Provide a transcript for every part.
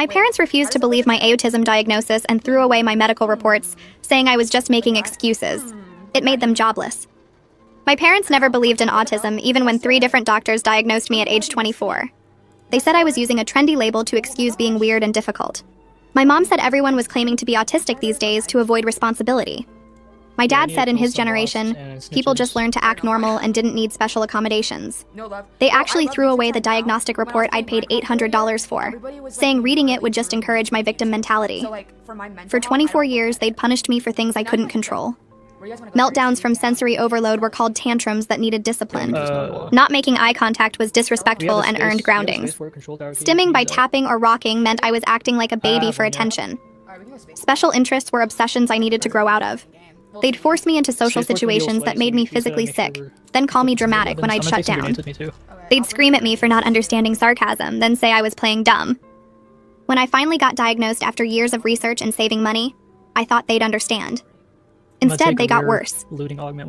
My parents refused to believe my autism diagnosis and threw away my medical reports, saying I was just making excuses. It made them jobless. My parents never believed in autism, even when 3 different doctors diagnosed me at age 24. They said I was using a trendy label to excuse being weird and difficult. My mom said everyone was claiming to be autistic these days to avoid responsibility. My dad said in his generation, people just learned to act normal and didn't need special accommodations. They actually threw away the diagnostic report I'd paid $800 for, saying reading it would just encourage my victim mentality. For 24 years, they'd punished me for things I couldn't control. Meltdowns from sensory overload were called tantrums that needed discipline. Not making eye contact was disrespectful and earned groundings. Stimming by tapping or rocking meant I was acting like a baby for attention. Special interests were obsessions I needed to grow out of. They'd force me into social situations that made me physically sick, then call me dramatic when I'd shut down. They'd scream at me for not understanding sarcasm, then say I was playing dumb. When I finally got diagnosed after years of research and saving money, I thought they'd understand. Instead, they got worse.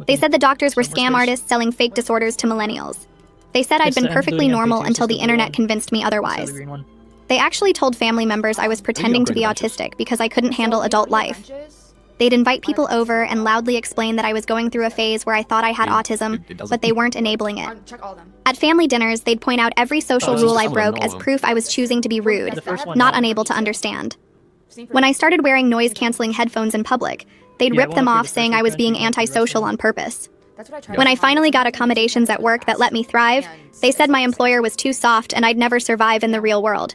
They said the doctors were scam artists selling fake disorders to millennials. They said I'd been perfectly normal until the internet convinced me otherwise. They actually told family members I was pretending to be autistic because I couldn't handle adult life. They'd invite people over and loudly explain that I was going through a phase where I thought I had autism, but they weren't enabling it. At family dinners, they'd point out every social rule I broke as proof I was choosing to be rude, not unable to understand. When I started wearing noise-canceling headphones in public, they'd rip them off saying I was being antisocial on purpose. When I finally got accommodations at work that let me thrive, they said my employer was too soft and I'd never survive in the real world.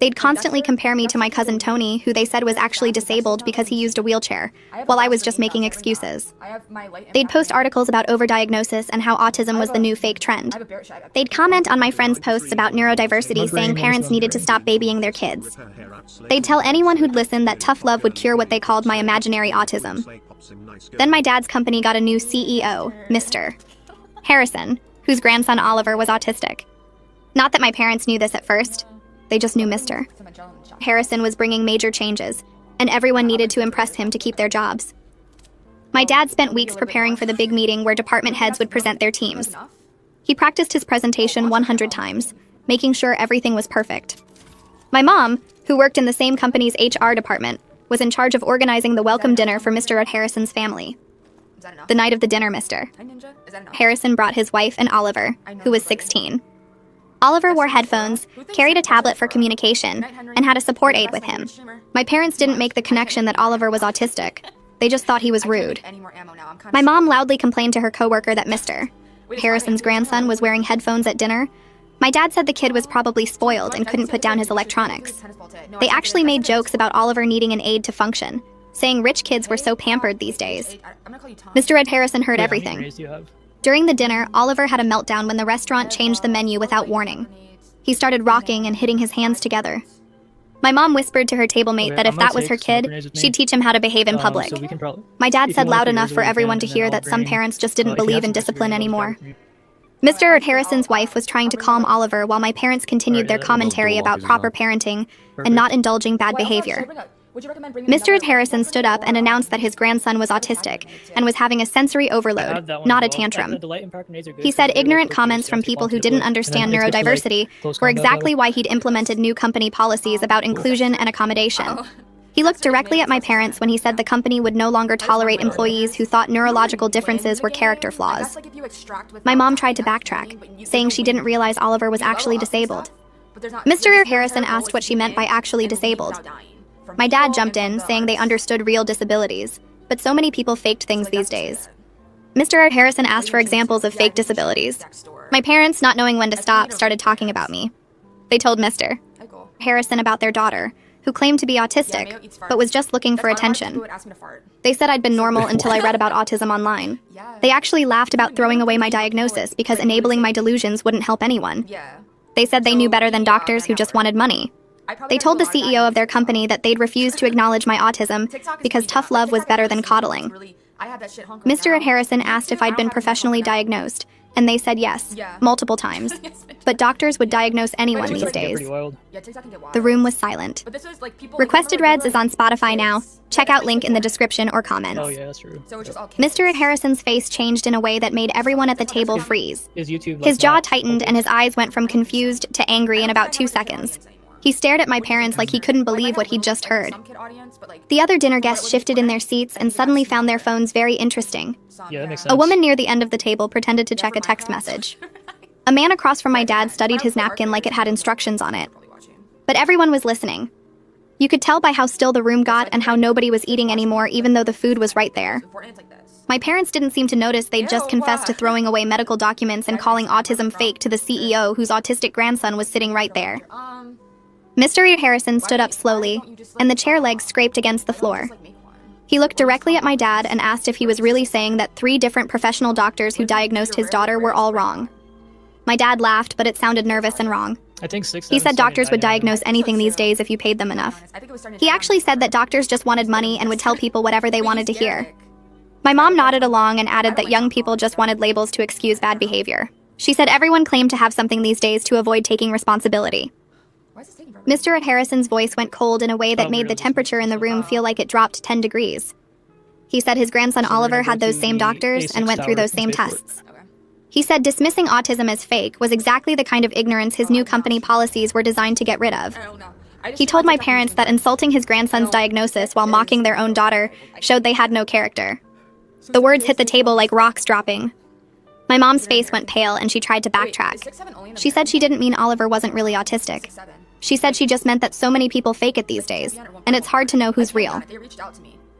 They'd constantly compare me to my cousin Tony, who they said was actually disabled because he used a wheelchair, while I was just making excuses. They'd post articles about overdiagnosis and how autism was the new fake trend. They'd comment on my friends' posts about neurodiversity, saying parents needed to stop babying their kids. They'd tell anyone who'd listen that tough love would cure what they called my imaginary autism. Then my dad's company got a new CEO, Mr. Harrison, whose grandson Oliver was autistic. Not that my parents knew this at first. They just knew Mr. Harrison was bringing major changes, and everyone needed to impress him to keep their jobs. My dad spent weeks preparing for the big meeting where department heads would present their teams. He practiced his presentation 100 times, making sure everything was perfect. My mom, who worked in the same company's HR department, was in charge of organizing the welcome dinner for Mr. Harrison's family. The night of the dinner, Mr. Harrison brought his wife and Oliver, who was 16. Oliver wore headphones, carried a tablet for communication, and had a support aide with him. My parents didn't make the connection that Oliver was autistic. They just thought he was rude. My mom loudly complained to her coworker that Mr. Harrison's grandson was wearing headphones at dinner. My dad said the kid was probably spoiled and couldn't put down his electronics. They actually made jokes about Oliver needing an aide to function, saying rich kids were so pampered these days. Mr. Ed Harrison heard everything. During the dinner, Oliver had a meltdown when the restaurant changed the menu without warning. He started rocking and hitting his hands together. My mom whispered to her table mate that if that was her kid, she'd teach him how to behave in public. My dad said loud enough for everyone to hear that some parents just didn't believe in discipline anymore. Mr. Harrison's wife was trying to calm Oliver while my parents continued their commentary about proper parenting and not indulging bad behavior. Mr. Harrison stood up and announced that his grandson was autistic and was having a sensory overload, not a tantrum. He said ignorant comments from people who didn't understand neurodiversity were exactly why he'd implemented new company policies about inclusion and accommodation. He looked directly at my parents when he said the company would no longer tolerate employees who thought neurological differences were character flaws. My mom tried to backtrack, saying she didn't realize Oliver was actually disabled. Mr. Harrison asked what she meant by actually disabled. My dad jumped in, saying they understood real disabilities, but so many people faked things these days. Mr. Harrison asked for examples of fake disabilities. My parents, not knowing when to stop, started talking about me. They told Mr. Harrison about their daughter, who claimed to be autistic, but was just looking for attention. They said I'd been normal until I read about autism online. They actually laughed about throwing away my diagnosis because enabling my delusions wouldn't help anyone. They said they knew better than doctors who just wanted money. They told the CEO of their company that they'd refuse to acknowledge my autism because tough love was better than coddling. Mr. Harrison asked if I'd been professionally diagnosed, and they said yes, multiple times. But doctors would diagnose anyone these days. The room was silent. Requested Reds is on Spotify now. Check out link in the description or comments. Oh yeah, that's true. Mr. Harrison's face changed in a way that made everyone at the table freeze. His jaw tightened and his eyes went from confused to angry in about 2 seconds. He stared at my parents like he couldn't believe what he'd just heard. The other dinner guests shifted in their seats and suddenly found their phones very interesting. Yeah, that makes sense. A woman near the end of the table pretended to check a text message. A man across from my dad studied his napkin like it had instructions on it. But everyone was listening. You could tell by how still the room got and how nobody was eating anymore even though the food was right there. My parents didn't seem to notice they'd just confessed to throwing away medical documents and calling autism fake to the CEO whose autistic grandson was sitting right there. Mr. Harrison stood up slowly, and the chair legs scraped against the floor. He looked directly at my dad and asked if he was really saying that 3 different professional doctors who diagnosed his daughter were all wrong. My dad laughed, but it sounded nervous and wrong. I think 6. He said doctors would diagnose anything these days if you paid them enough. He actually said that doctors just wanted money and would tell people whatever they wanted to hear. My mom nodded along and added that young people just wanted labels to excuse bad behavior. She said everyone claimed to have something these days to avoid taking responsibility. Mr. Harrison's voice went cold in a way that made the temperature in the room feel like it dropped 10 degrees. He said his grandson Oliver had those same doctors and went through those same tests. He said dismissing autism as fake was exactly the kind of ignorance his new company policies were designed to get rid of. He told my parents that insulting his grandson's diagnosis while mocking their own daughter showed they had no character. The words hit the table like rocks dropping. My mom's face went pale and she tried to backtrack. She said she didn't mean Oliver wasn't really autistic. She said she just meant that so many people fake it these days, and it's hard to know who's real.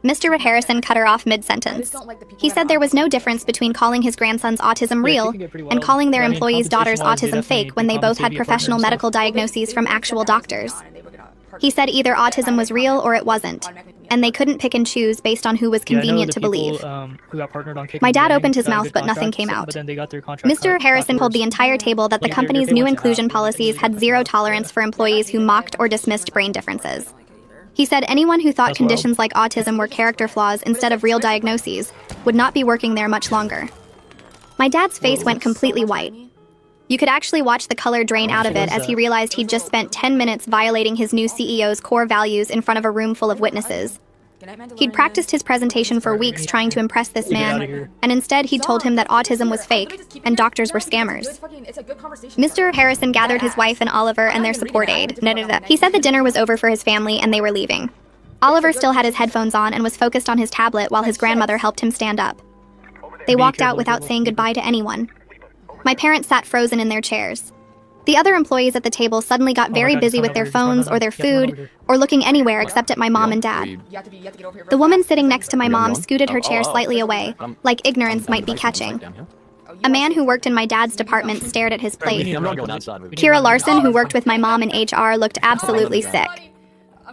Mr. Harrison cut her off mid-sentence. He said there was no difference between calling his grandson's autism real and calling their employees' daughter's autism fake when they both had professional medical diagnoses from actual doctors. He said either autism was real or it wasn't, and they couldn't pick and choose based on who was convenient to believe. My dad opened his mouth, but nothing came out. Mr. Harrison told the entire table that the company's new inclusion policies had zero tolerance for employees who mocked or dismissed brain differences. He said anyone who thought conditions like autism were character flaws instead of real diagnoses would not be working there much longer. My dad's face went completely white. You could actually watch the color drain out of it as he realized he'd just spent 10 minutes violating his new CEO's core values in front of a room full of witnesses. He'd practiced his presentation for weeks trying to impress this man, and instead he'd told him that autism was fake and doctors were scammers. Mr. Harrison gathered his wife and Oliver and their support aide. He said the dinner was over for his family and they were leaving. Oliver still had his headphones on and was focused on his tablet while his grandmother helped him stand up. They walked out without saying goodbye to anyone. My parents sat frozen in their chairs. The other employees at the table suddenly got very busy with their phones or their food or looking anywhere except at my mom and dad. The woman sitting next to my mom scooted her chair slightly away, like ignorance might be catching. A man who worked in my dad's department stared at his plate. Kira Larson, who worked with my mom in HR, looked absolutely sick.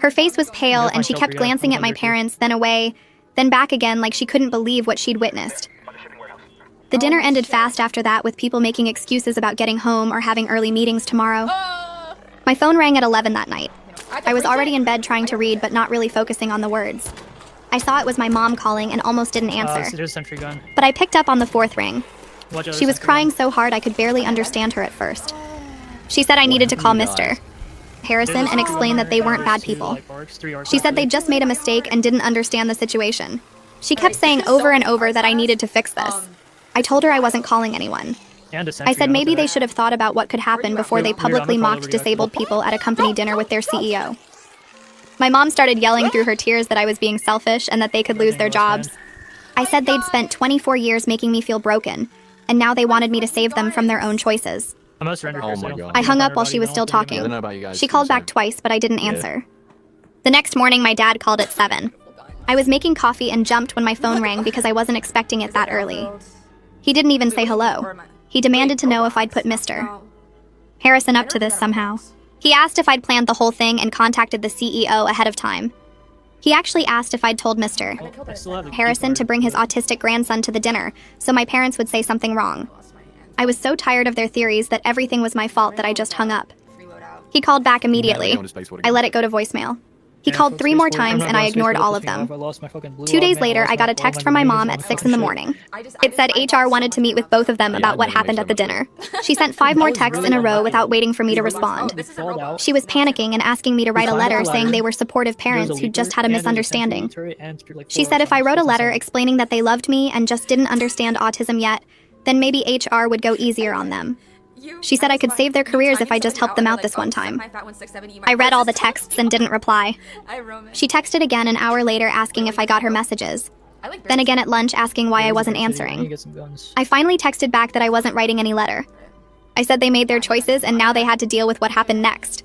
Her face was pale and she kept glancing at my parents, then away, then back again like she couldn't believe what she'd witnessed. The dinner ended fast after that with people making excuses about getting home or having early meetings tomorrow. My phone rang at 11 that night. I was already in bed trying to read but not really focusing on the words. I saw it was my mom calling and almost didn't answer. But I picked up on the 4th ring. She was crying so hard I could barely understand her at first. She said I needed to call Mr. Harrison and explain that they weren't bad people. She said they just made a mistake and didn't understand the situation. She kept saying over and over that I needed to fix this. I told her I wasn't calling anyone. I said maybe they should have thought about what could happen before they publicly mocked disabled people at a company dinner with their CEO. My mom started yelling through her tears that I was being selfish and that they could lose their jobs. I said they'd spent 24 years making me feel broken, and now they wanted me to save them from their own choices. I hung up while she was still talking. She called back twice, but I didn't answer. The next morning, my dad called at 7. I was making coffee and jumped when my phone rang because I wasn't expecting it that early. He didn't even say hello. He demanded to know if I'd put Mr. Harrison up to this somehow. He asked if I'd planned the whole thing and contacted the CEO ahead of time. He actually asked if I'd told Mr. Harrison to bring his autistic grandson to the dinner, so my parents would say something wrong. I was so tired of their theories that everything was my fault that I just hung up. He called back immediately. I let it go to voicemail. He called 3 more times and I ignored all of them. 2 days later, I got a text from my mom at 6 in the morning. It said HR wanted to meet with both of them about what happened at the dinner. She sent 5 more texts in a row without waiting for me to respond. She was panicking and asking me to write a letter saying they were supportive parents who just had a misunderstanding. She said if I wrote a letter explaining that they loved me and just didn't understand autism yet, then maybe HR would go easier on them. She said I could save their careers if I just helped them out this one time. I read all the texts and didn't reply. She texted again an hour later asking if I got her messages. Then again at lunch asking why I wasn't answering. I finally texted back that I wasn't writing any letter. I said they made their choices and now they had to deal with what happened next.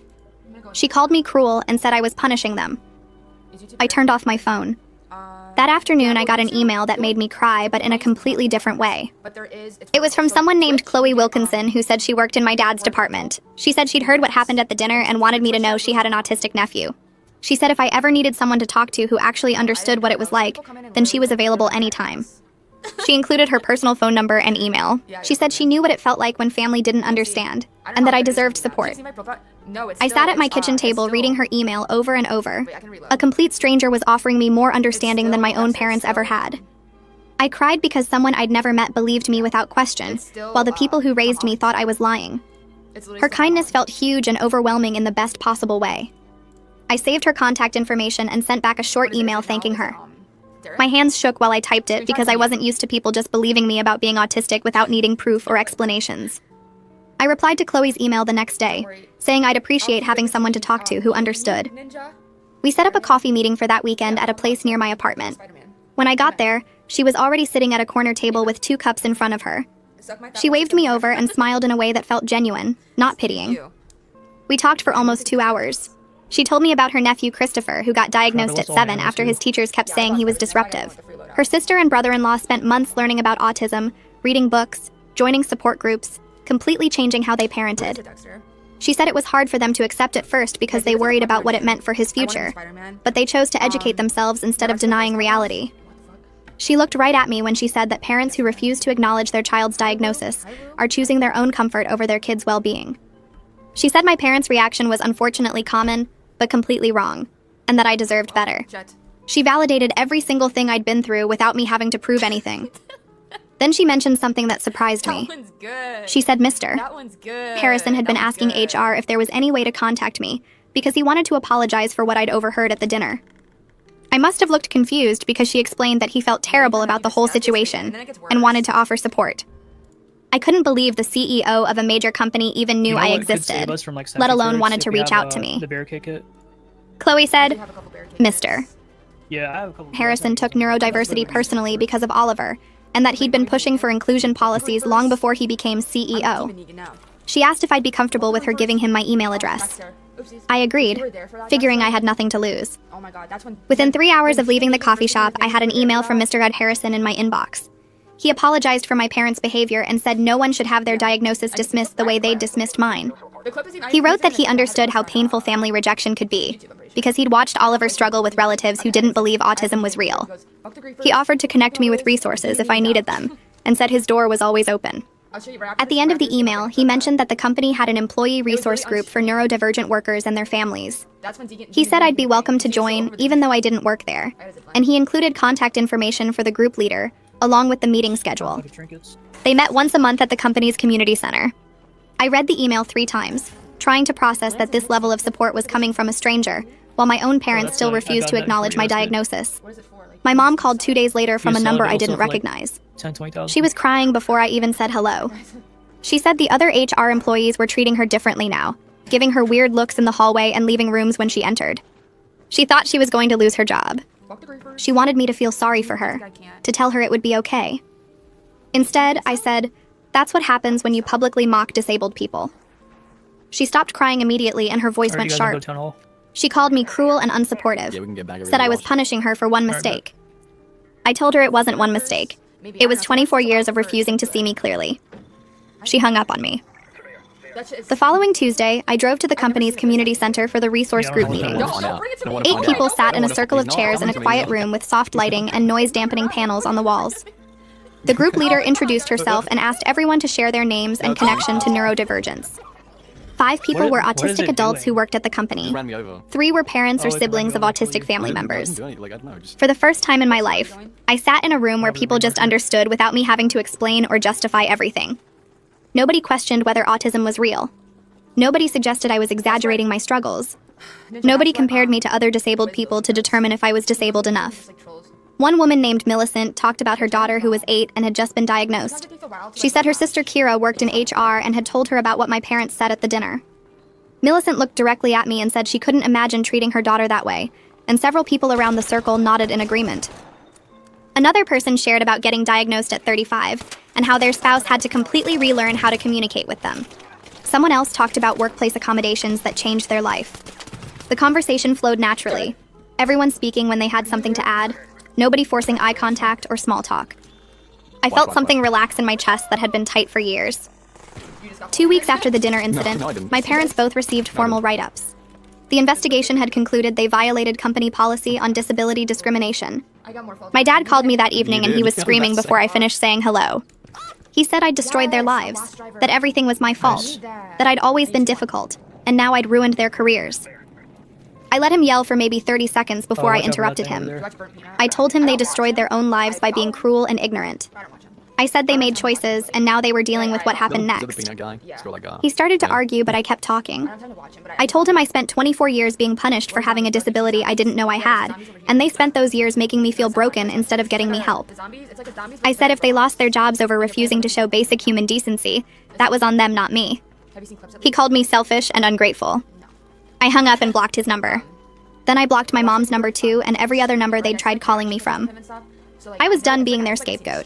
She called me cruel and said I was punishing them. I turned off my phone. That afternoon, I got an email that made me cry, but in a completely different way. It was from someone named Chloe Wilkinson, who said she worked in my dad's department. She said she'd heard what happened at the dinner and wanted me to know she had an autistic nephew. She said if I ever needed someone to talk to who actually understood what it was like, then she was available anytime. She included her personal phone number and email. She said she knew what it felt like when family didn't understand, and that I deserved support. I sat at my kitchen table reading her email over and over. A complete stranger was offering me more understanding than my own parents ever had. I cried because someone I'd never met believed me without question, while the people who raised me thought I was lying. Her kindness felt huge and overwhelming in the best possible way. I saved her contact information and sent back a short email thanking her. My hands shook while I typed it because I wasn't used to people just believing me about being autistic without needing proof or explanations. I replied to Chloe's email the next day, saying I'd appreciate having someone to talk to who understood. We set up a coffee meeting for that weekend at a place near my apartment. When I got there, she was already sitting at a corner table with 2 cups in front of her. She waved me over and smiled in a way that felt genuine, not pitying. We talked for almost 2 hours. She told me about her nephew Christopher, who got diagnosed at 7 after his teachers kept saying he was disruptive. Her sister and brother-in-law spent months learning about autism, reading books, joining support groups, completely changing how they parented. She said it was hard for them to accept at first because they worried about what it meant for his future, but they chose to educate themselves instead of denying reality. She looked right at me when she said that parents who refuse to acknowledge their child's diagnosis are choosing their own comfort over their kids' well-being. She said my parents' reaction was unfortunately common, but completely wrong, and that I deserved better. She validated every single thing I'd been through without me having to prove anything. Then she mentioned something that surprised me. That one's good. She said Mr. That one's good. Harrison had been That one's asking good. HR if there was any way to contact me, because he wanted to apologize for what I'd overheard at the dinner. I must have looked confused because she explained that he felt terrible about the whole situation and wanted to offer support. I couldn't believe the CEO of a major company even knew I existed, let alone wanted to reach out to me. The barricade kit. Chloe said, I have a couple barricades. Mr. Yeah, I have a couple. Harrison took neurodiversity personally because of Oliver, and that he'd been pushing for inclusion policies long before he became CEO. She asked if I'd be comfortable with her giving him my email address. I agreed, figuring I had nothing to lose. Oh my God, that's when. Within 3 hours of leaving the coffee shop, I had an email from Mr. Ed Harrison in my inbox. He apologized for my parents' behavior and said no one should have their diagnosis dismissed the way they'd dismissed mine. He wrote that he understood how painful family rejection could be, because he'd watched Oliver struggle with relatives who didn't believe autism was real. He offered to connect me with resources if I needed them, and said his door was always open. At the end of the email, he mentioned that the company had an employee resource group for neurodivergent workers and their families. He said I'd be welcome to join, even though I didn't work there, and he included contact information for the group leader, along with the meeting schedule. They met once a month at the company's community center. I read the email 3 times, trying to process that this level of support was coming from a stranger, while my own parents still refused to acknowledge my diagnosis. My mom called 2 days later from a number I didn't recognize. 10-20,000. She was crying before I even said hello. She said the other HR employees were treating her differently now, giving her weird looks in the hallway and leaving rooms when she entered. She thought she was going to lose her job. She wanted me to feel sorry for her, to tell her it would be okay. Instead, I said, that's what happens when you publicly mock disabled people. She stopped crying immediately and her voice Alright, went you guys wanna sharp. go town hall? She called me cruel and unsupportive, Yeah, we can get back said I was punishing her for one mistake. I told her it wasn't one mistake. It was 24 years of refusing to see me clearly. She hung up on me. The following Tuesday, I drove to the company's community center for the resource group meeting. 8 people sat in a circle of chairs in a quiet room with soft lighting and noise-dampening panels on the walls. The group leader introduced herself and asked everyone to share their names and connection to neurodivergence. 5 people were What is autistic it adults doing? who worked at the company. Ran me over. 3 were parents or Oh, it's siblings of going autistic for family I members. didn't do anything, like, I don't know, just For the first time in my life, I sat in a room where people just understood without me having to explain or justify everything. Nobody questioned whether autism was real. Nobody suggested I was exaggerating my struggles. Nobody compared me to other disabled people to determine if I was disabled enough. One woman named Millicent talked about her daughter who was 8 and had just been diagnosed. She said her sister Kira worked in HR and had told her about what my parents said at the dinner. Millicent looked directly at me and said she couldn't imagine treating her daughter that way, and several people around the circle nodded in agreement. Another person shared about getting diagnosed at 35 and how their spouse had to completely relearn how to communicate with them. Someone else talked about workplace accommodations that changed their life. The conversation flowed naturally, everyone speaking when they had something to add, nobody forcing eye contact or small talk. I felt something relax in my chest that had been tight for years. 2 weeks after the dinner incident, my parents both received formal write-ups. The investigation had concluded they violated company policy on disability discrimination. My dad called me that evening and he was screaming before I finished saying hello. He said I'd destroyed their lives, that everything was my fault, that I'd always been difficult, and now I'd ruined their careers. I let him yell for maybe 30 seconds before I interrupted him. I told him they destroyed their own lives by being cruel and ignorant. I said they made choices, and now they were dealing with what happened next. He started to argue, but I kept talking. I told him I spent 24 years being punished for having a disability I didn't know I had, and they spent those years making me feel broken instead of getting me help. I said if they lost their jobs over refusing to show basic human decency, that was on them, not me. He called me selfish and ungrateful. I hung up and blocked his number. Then I blocked my mom's number too, and every other number they'd tried calling me from. I was done being their scapegoat.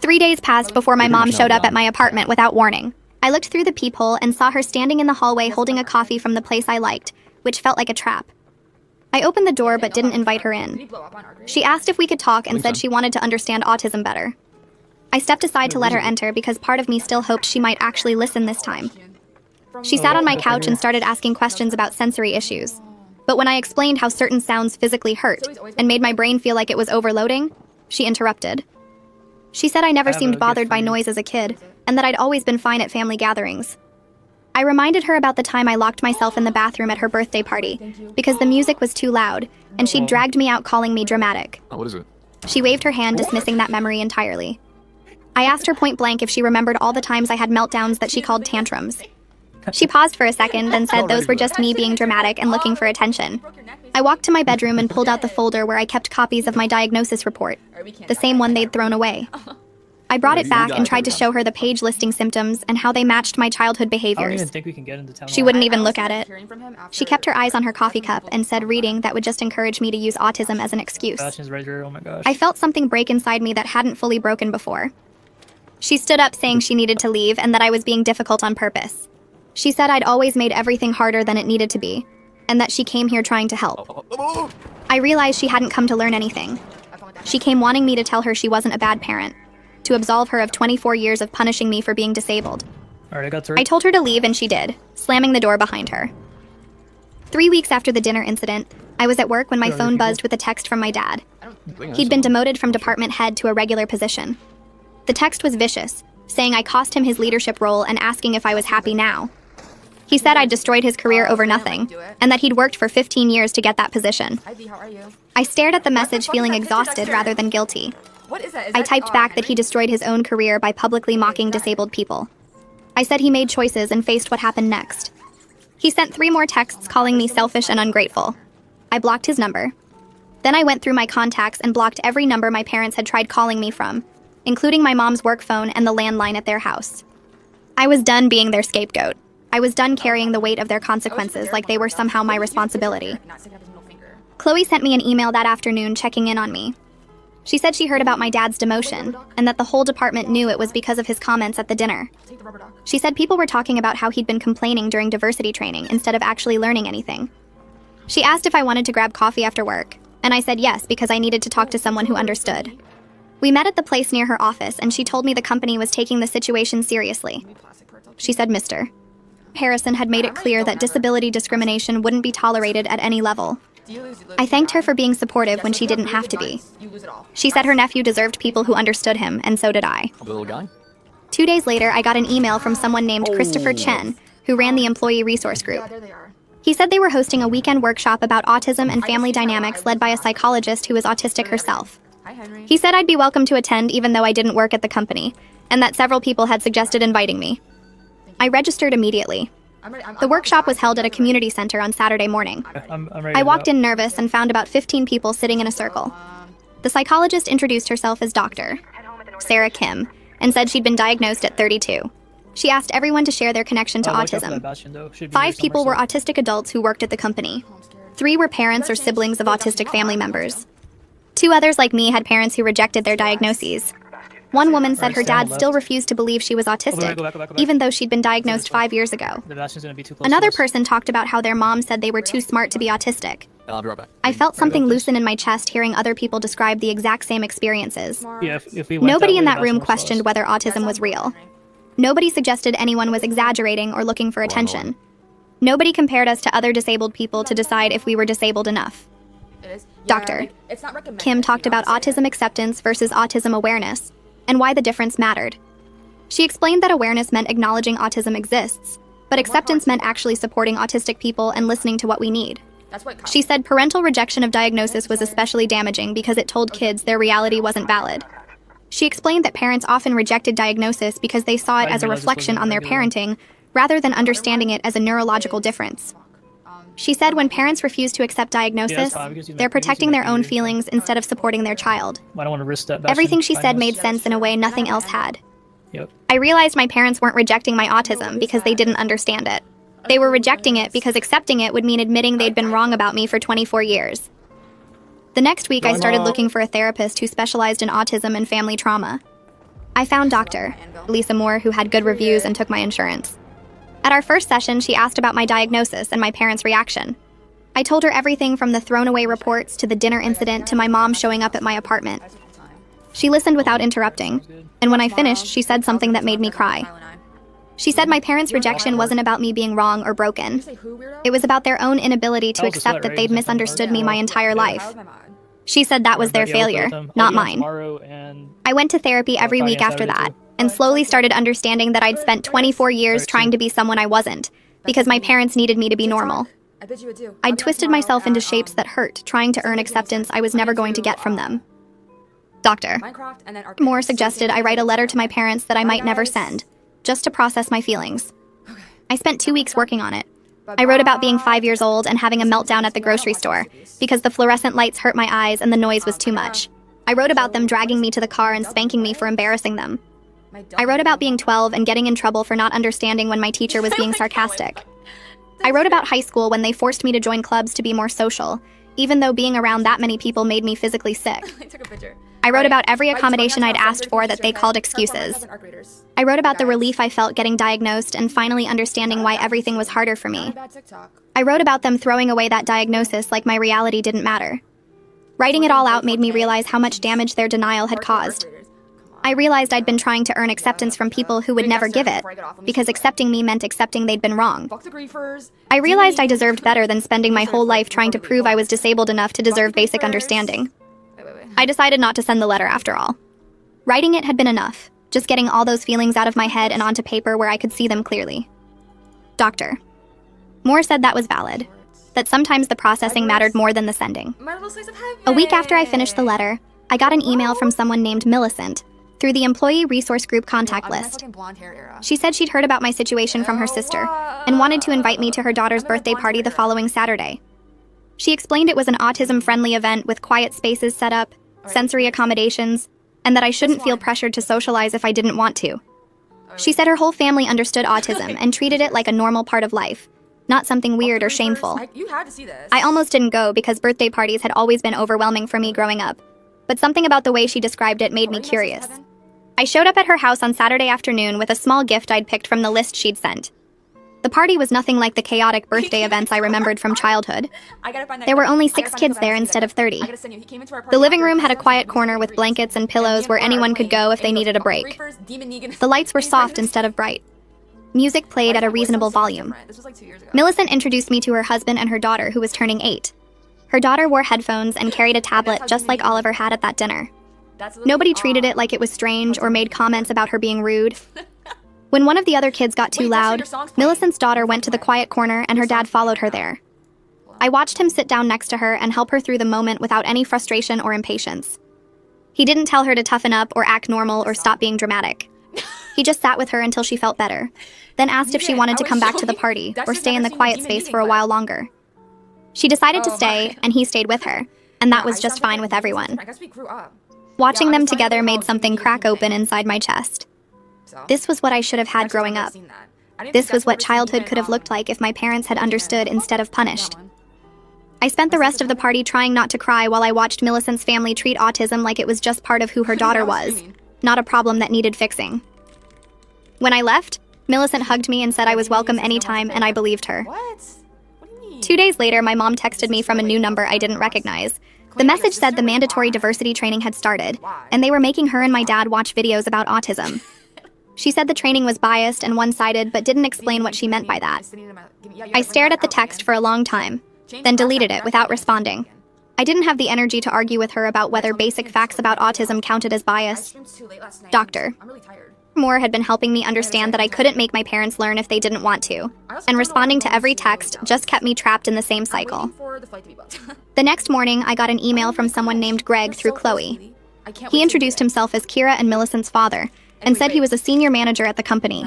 3 days passed before my mom showed up at my apartment without warning. I looked through the peephole and saw her standing in the hallway holding a coffee from the place I liked, which felt like a trap. I opened the door but didn't invite her in. She asked if we could talk and said she wanted to understand autism better. I stepped aside to let her enter because part of me still hoped she might actually listen this time. She sat on my couch and started asking questions about sensory issues. But when I explained how certain sounds physically hurt and made my brain feel like it was overloading, she interrupted. She said I never seemed bothered by noise as a kid, and that I'd always been fine at family gatherings. I reminded her about the time I locked myself in the bathroom at her birthday party, because the music was too loud, and she'd dragged me out calling me dramatic. What is it? She waved her hand, dismissing that memory entirely. I asked her point blank if she remembered all the times I had meltdowns that she called tantrums. She paused for a second, then said those were just me being dramatic and looking for attention. I walked to my bedroom and pulled out the folder where I kept copies of my diagnosis report, the same one they'd thrown away. I brought it back and tried to show her the page listing symptoms and how they matched my childhood I don't behaviors. even think we can get into town. She wouldn't even look at it. She kept her eyes on her coffee cup and said reading that would just encourage me to use autism as an excuse. Sebastian's right here. Oh my gosh. I felt something break inside me that hadn't fully broken before. She stood up saying she needed to leave and that I was being difficult on purpose. She said I'd always made everything harder than it needed to be, and that she came here trying to help. I realized she hadn't come to learn anything. She came wanting me to tell her she wasn't a bad parent, to absolve her of 24 years of punishing me for being disabled. Alright, I got through. I told her to leave and she did, slamming the door behind her. 3 weeks after the dinner incident, I was at work when my phone buzzed with a text from my dad. He'd been demoted from department head to a regular position. The text was vicious, saying I cost him his leadership role and asking if I was happy now. He said I'd destroyed his career over nothing, and that he'd worked for 15 years to get that position. I stared at the message feeling exhausted rather than guilty. I typed back that he destroyed his own career by publicly mocking disabled people. I said he made choices and faced what happened next. He sent 3 more texts calling me selfish and ungrateful. I blocked his number. Then I went through my contacts and blocked every number my parents had tried calling me from, including my mom's work phone and the landline at their house. I was done being their scapegoat. I was done carrying the weight of their consequences like they were somehow my responsibility. Chloe sent me an email that afternoon checking in on me. She said she heard about my dad's demotion, and that the whole department knew it was because of his comments at the dinner. She said people were talking about how he'd been complaining during diversity training instead of actually learning anything. She asked if I wanted to grab coffee after work, and I said yes because I needed to talk to someone who understood. We met at the place near her office, and she told me the company was taking the situation seriously. She said Mr. Harrison had made it clear that disability discrimination wouldn't be tolerated at any level. I thanked her for being supportive when she didn't have to be. She said her nephew deserved people who understood him, and so did I. The little guy? 2 days later, I got an email from someone named Christopher Chen, who ran the employee resource group. He said they were hosting a weekend workshop about autism and family dynamics led by a psychologist who is autistic herself. He said I'd be welcome to attend even though I didn't work at the company, and that several people had suggested inviting me. I registered immediately. The workshop was held at a community center on Saturday morning. I'm ready I to walked go. in nervous and found about 15 people sitting in a circle. The psychologist introduced herself as Dr. Sarah Kim and said she'd been diagnosed at 32. She asked everyone to share their connection to Watch out for that autism. bastion, though. Should be 5 here people were somewhere, autistic adults who worked at the company. 3 were parents or siblings of autistic family members. 2 others like me had parents who rejected their diagnoses. One woman said her dad still refused to believe she was autistic, go back. even though she'd been diagnosed 5 years ago. so the bastion's gonna be too close. Another to us. person talked about how their mom said they were too smart to be autistic. I'll be right back. I felt something loosen in my chest hearing other people describe the exact same experiences. Yeah, if we went Nobody in way, that the room bastion will questioned slow us. whether autism was real. Nobody suggested anyone was exaggerating or looking for attention. Nobody compared us to other disabled people to decide if we were disabled enough. Doctor Kim talked about autism acceptance versus autism awareness, and why the difference mattered. She explained that awareness meant acknowledging autism exists, but acceptance meant actually supporting autistic people and listening to what we need. She said parental rejection of diagnosis was especially damaging because it told kids their reality wasn't valid. She explained that parents often rejected diagnosis because they saw it as a reflection on their parenting, rather than understanding it as a neurological difference. She said when parents refuse to accept diagnosis, they're protecting their own feelings instead of supporting their child. I don't want to risk that bastion Everything she said finding made us. sense in a way nothing else had. Yep. I realized my parents weren't rejecting my autism because they didn't understand it. They were rejecting it because accepting it would mean admitting they'd been wrong about me for 24 years. The next week, I started looking for a therapist who specialized in autism and family trauma. I found Dr. Lisa Moore, who had good reviews and took my insurance. At our first session, she asked about my diagnosis and my parents' reaction. I told her everything from the thrown away reports to the dinner incident to my mom showing up at my apartment. She listened without interrupting, and when I finished, she said something that made me cry. She said my parents' rejection wasn't about me being wrong or broken. It was about their own inability to accept that they'd misunderstood me my entire life. She said that was their failure, not mine. I went to therapy every week after that, and slowly started understanding that I'd spent 24 years trying to be someone I wasn't, because my parents needed me to be normal. I'd twisted myself into shapes that hurt, trying to earn acceptance I was never going to get from them. Dr. Moore suggested I write a letter to my parents that I might never send, just to process my feelings. I spent 2 weeks working on it. I wrote about being 5 years old and having a meltdown at the grocery store because the fluorescent lights hurt my eyes and the noise was too much. I wrote about them dragging me to the car and spanking me for embarrassing them. I wrote about being 12 and getting in trouble for not understanding when my teacher was being sarcastic. I wrote about high school when they forced me to join clubs to be more social, even though being around that many people made me physically sick. I wrote about every accommodation I'd asked for that they called excuses. I wrote about the relief I felt getting diagnosed and finally understanding why everything was harder for me. I wrote about them throwing away that diagnosis like my reality didn't matter. Writing it all out made me realize how much damage their denial had caused. I realized I'd been trying to earn acceptance from people who would never give it, because accepting me meant accepting they'd been wrong. I realized I deserved better than spending my whole life trying to prove I was disabled enough to deserve basic understanding. I decided not to send the letter after all. Writing it had been enough, just getting all those feelings out of my head and onto paper where I could see them clearly. Dr. Moore said that was valid, that sometimes the processing mattered more than the sending. A week after I finished the letter, I got an email from someone named Millicent through the Employee Resource Group contact list. She said she'd heard about my situation from her sister and wanted to invite me to her daughter's birthday party the following Saturday. She explained it was an autism-friendly event with quiet spaces set up, sensory accommodations, and that I shouldn't feel pressured to socialize if I didn't want to. She said her whole family understood autism and treated it like a normal part of life, not something weird or shameful. I almost didn't go because birthday parties had always been overwhelming for me growing up, but something about the way she described it made me curious. I showed up at her house on Saturday afternoon with a small gift I'd picked from the list she'd sent. The party was nothing like the chaotic birthday events I remembered from childhood. There were only 6 kids there instead of 30. The living room had a quiet corner with blankets and pillows where anyone could go if they needed a break. The lights were soft instead of bright. Music played at a reasonable volume. Millicent introduced me to her husband and her daughter, who was turning 8. Her daughter wore headphones and carried a tablet just like Oliver had at that dinner. Nobody treated it like it was strange or made comments about her being rude. When one of the other kids got too loud, Millicent's daughter went to the quiet corner and her dad followed her there. I watched him sit down next to her and help her through the moment without any frustration or impatience. He didn't tell her to toughen up or act normal or stop being dramatic. He just sat with her until she felt better, then asked if she wanted to come back to the party or stay in the quiet space for a while longer. She decided to stay, and he stayed with her. and that was just fine with everyone. I guess we grew up. Watching them together made something crack open inside my chest. This was what I should have had growing up. This was what childhood could have looked like if my parents had understood instead of punished. I spent the rest of the party trying not to cry while I watched Millicent's family treat autism like it was just part of who her daughter was, not a problem that needed fixing. When I left, Millicent hugged me and said I was welcome anytime, and I believed her. What? What do you mean? 2 days later, my mom texted me from a new number I didn't recognize. The message said the mandatory diversity training had started, and they were making her and my dad watch videos about autism. She said the training was biased and one-sided, but didn't explain what she meant by that. I stared at the text for a long time, then deleted it without responding. I didn't have the energy to argue with her about whether basic facts about autism counted as bias. Doctor Moore had been helping me understand that I couldn't make my parents learn if they didn't want to, and responding to every text just kept me trapped in the same cycle. The next morning, I got an email from someone named Greg through Chloe. He introduced himself as Kira and Millicent's father, and said he was a senior manager at the company.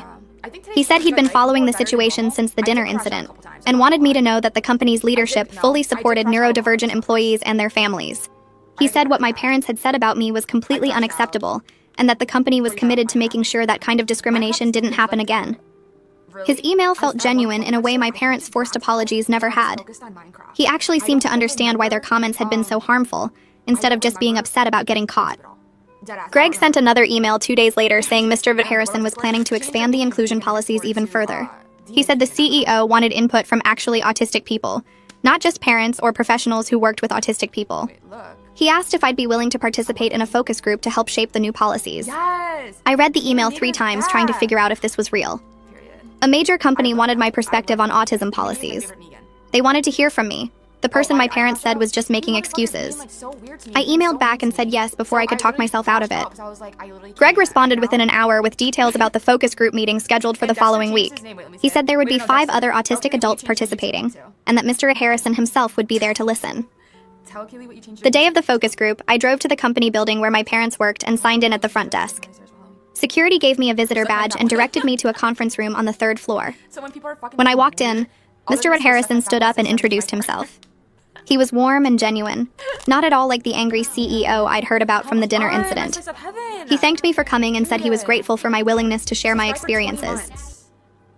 He said he'd been following the situation since the dinner incident, and wanted me to know that the company's leadership fully supported neurodivergent employees and their families. He said what my parents had said about me was completely unacceptable, and that the company was committed to making sure that kind of discrimination didn't happen again. His email felt genuine in a way my parents' forced apologies never had. He actually seemed to understand why their comments had been so harmful, instead of just being upset about getting caught. Greg sent another email 2 days later saying Mr. Harrison was planning to expand the inclusion policies even further. He said the CEO wanted input from actually autistic people, not just parents or professionals who worked with autistic people. He asked if I'd be willing to participate in a focus group to help shape the new policies. I read the email 3 times trying to figure out if this was real. A major company wanted my perspective on autism policies. They wanted to hear from me. The person my parents said was just making excuses. I emailed back and said yes before I could talk myself out of it. Greg responded within an hour with details about the focus group meeting scheduled for the following week. He said there would be 5 other autistic adults participating, and that Mr. Harrison himself would be there to listen. The day of the focus group, I drove to the company building where my parents worked and signed in at the front desk. Security gave me a visitor badge and directed me to a conference room on the 3rd floor. When I walked in, Mr. Harrison stood up and introduced himself. He was warm and genuine, not at all like the angry CEO I'd heard about from the dinner incident. He thanked me for coming and said he was grateful for my willingness to share my experiences.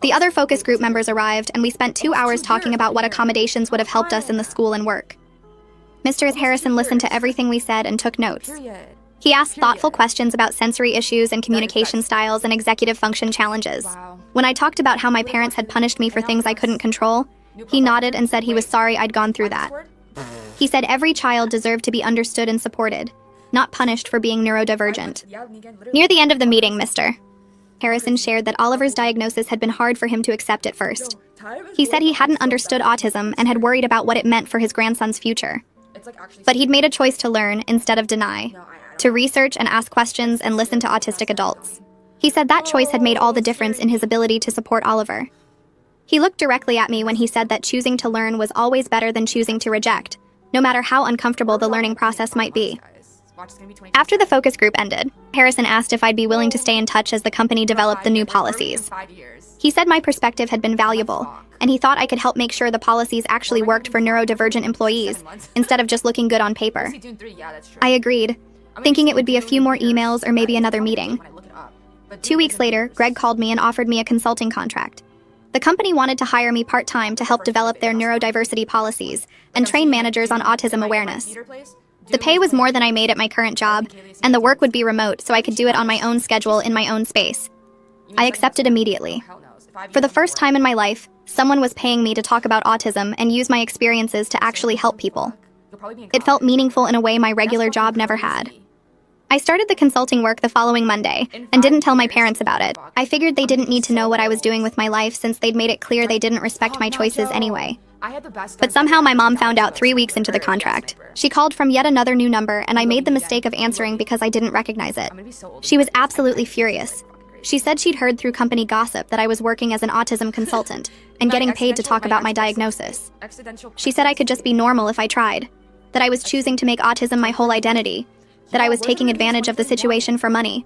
The other focus group members arrived, and we spent 2 hours talking about what accommodations would have helped us in the school and work. Mr. Harrison listened to everything we said and took notes. He asked thoughtful questions about sensory issues and communication styles and executive function challenges. When I talked about how my parents had punished me for things I couldn't control, he nodded and said he was sorry I'd gone through that. He said every child deserved to be understood and supported, not punished for being neurodivergent. Near the end of the meeting, Mr. Harrison shared that Oliver's diagnosis had been hard for him to accept at first. He said he hadn't understood autism and had worried about what it meant for his grandson's future. But he'd made a choice to learn instead of deny, to research and ask questions and listen to autistic adults. He said that choice had made all the difference in his ability to support Oliver. He looked directly at me when he said that choosing to learn was always better than choosing to reject, no matter how uncomfortable the learning process might be. After the focus group ended, Harrison asked if I'd be willing to stay in touch as the company developed the new policies. He said my perspective had been valuable, and he thought I could help make sure the policies actually worked for neurodivergent employees, instead of just looking good on paper. I agreed, thinking it would be a few more emails or maybe another meeting. 2 weeks later, Greg called me and offered me a consulting contract. The company wanted to hire me part-time to help develop their neurodiversity policies and train managers on autism awareness. The pay was more than I made at my current job, and the work would be remote so I could do it on my own schedule in my own space. I accepted immediately. For the first time in my life, someone was paying me to talk about autism and use my experiences to actually help people. It felt meaningful in a way my regular job never had. I started the consulting work the following Monday and didn't tell my parents about it. I figured they didn't need to know what I was doing with my life since they'd made it clear they didn't respect my choices anyway. But somehow my mom found out 3 weeks into the contract. She called from yet another new number, and I made the mistake of answering because I didn't recognize it. She was absolutely furious. She said she'd heard through company gossip that I was working as an autism consultant and getting paid to talk about my diagnosis. She said I could just be normal if I tried, that I was choosing to make autism my whole identity, that I was taking advantage of the situation for money.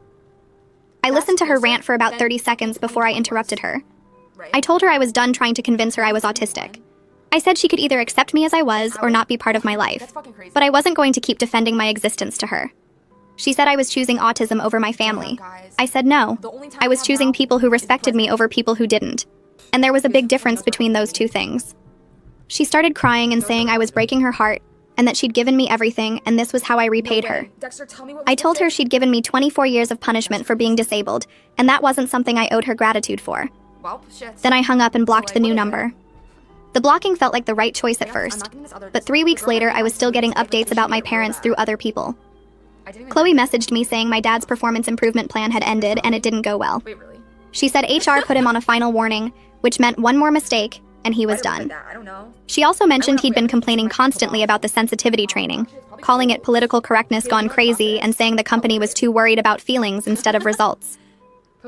I listened to her rant for about 30 seconds before I interrupted her. I told her I was done trying to convince her I was autistic. I said she could either accept me as I was or not be part of my life, That's fucking crazy. but I wasn't going to keep defending my existence to her. She said I was choosing autism over my family. Guys, I said no. the only time I was have choosing now people who is respected me present. over people who didn't. And there was a big difference between those two things. She started crying and saying I was breaking her heart and that she'd given me everything and this was how I repaid No her. way. Dexter, tell me what I was told her this? she'd given me 24 years of punishment for being disabled, and that wasn't something I owed her gratitude for. Well, shit. Then I hung up and blocked So, the like, new what is number. The blocking felt like the right choice at I'm first, not getting this other but 3 weeks girl later that I was still getting like, updates about my parents through other people. I didn't even Chloe know. messaged me saying my dad's performance improvement plan had ended and it didn't go well. Wait, really? She said HR put him on a final warning, which meant one more mistake, and he was Why did we done. put that? I don't know. She also mentioned he'd been complaining constantly about the sensitivity training, calling it political correctness gone crazy and saying the company was too worried about feelings instead of results.